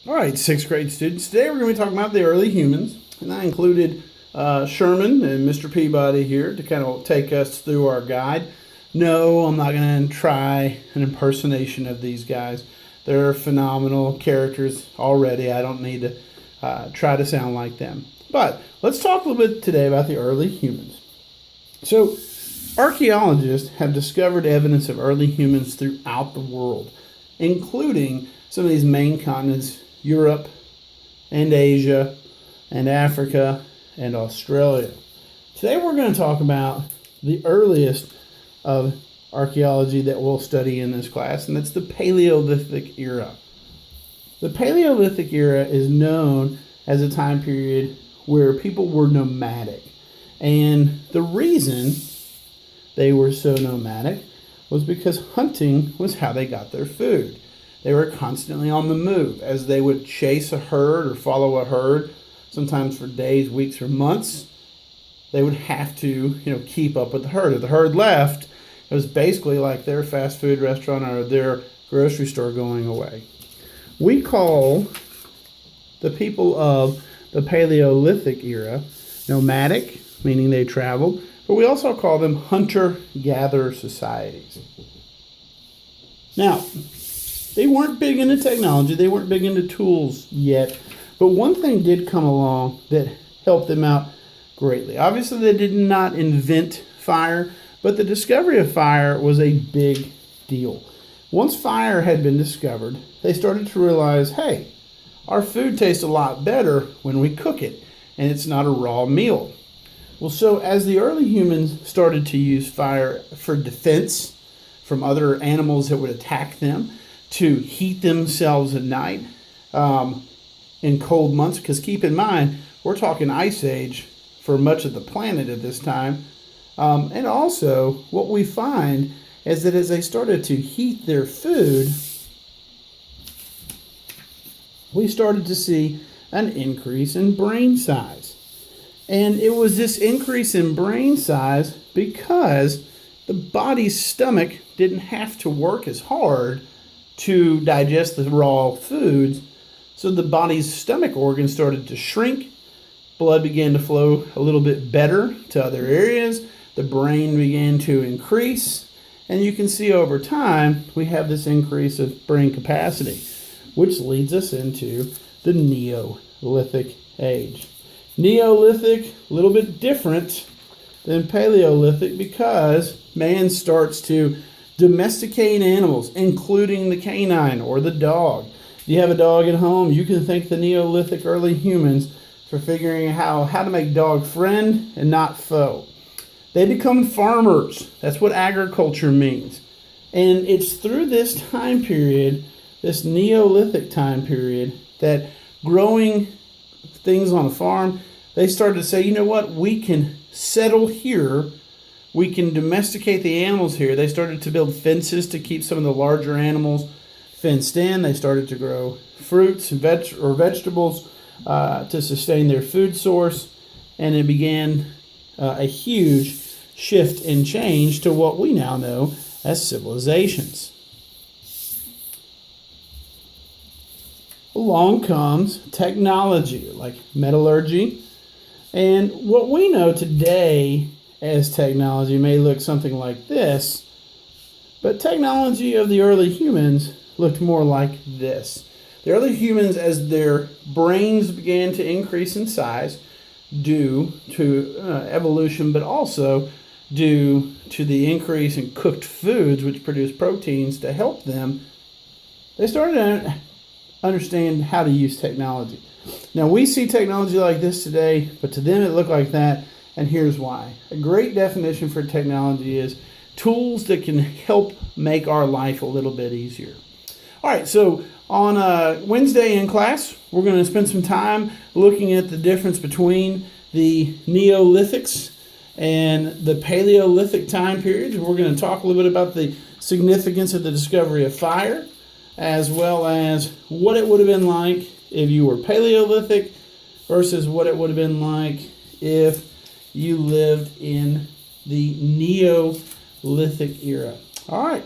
All right, sixth grade students. Today we're going to be talking about the early humans, and I included Sherman and Mr. Peabody here to kind of take us through our guide. No, I'm not going to try an impersonation of these guys. They're phenomenal characters already. I don't need to try to sound like them. But let's talk a little bit today about the early humans. So, archaeologists have discovered evidence of early humans throughout the world, including some of these main continents: Europe and Asia and Africa and Australia. Today we're going to talk about the earliest of archaeology that we'll study in this class, and that's the Paleolithic era. The Paleolithic era is known as a time period where people were nomadic. And the reason they were so nomadic was because hunting was how they got their food. They were constantly on the move as they would chase a herd or follow a herd, sometimes for days, weeks, or months. They would have to, keep up with the herd. If the herd left, it was basically like their fast food restaurant or their grocery store going away. We call the people of the Paleolithic era nomadic, meaning they traveled, but we also call them hunter-gatherer societies. Now, they weren't big into technology, they weren't big into tools yet, but one thing did come along that helped them out greatly. Obviously, they did not invent fire, but the discovery of fire was a big deal. Once fire had been discovered, they started to realize, hey, our food tastes a lot better when we cook it, and it's not a raw meal. Well, so as the early humans started to use fire for defense from other animals that would attack them, to heat themselves at night in cold months, because keep in mind, we're talking Ice Age for much of the planet at this time. And also, what we find is that as they started to heat their food, we started to see an increase in brain size. And it was this increase in brain size because the body's stomach didn't have to work as hard to digest the raw foods, so the body's stomach organs started to shrink, blood began to flow a little bit better to other areas, the brain began to increase, and you can see over time we have this increase of brain capacity, which leads us into the Neolithic age. Neolithic, a little bit different than Paleolithic because man starts to domesticate animals, including the canine or the dog. If you have a dog at home, you can thank the Neolithic early humans for figuring out how to make dog friend and not foe. They become farmers. That's what agriculture means. And it's through this time period, this Neolithic time period, that growing things on a farm, they started to say, you know what, we can settle here. We can domesticate the animals here. They started to build fences to keep some of the larger animals fenced in. They started to grow fruits and vegetables to sustain their food source. And it began a huge shift and change to what we now know as civilizations. Along comes technology like metallurgy. And what we know today as technology may look something like this, but technology of the early humans looked more like this. The early humans, as their brains began to increase in size due to evolution, but also due to the increase in cooked foods, which produce proteins to help them, they started to understand how to use technology. Now, we see technology like this today, but to them it looked like that. And here's why. A great definition for technology is tools that can help make our life a little bit easier. All right, so on Wednesday in class, we're going to spend some time looking at the difference between the Neolithics and the Paleolithic time periods. We're going to talk a little bit about the significance of the discovery of fire, as well as what it would have been like if you were Paleolithic versus what it would have been like if you lived in the Neolithic era. All right.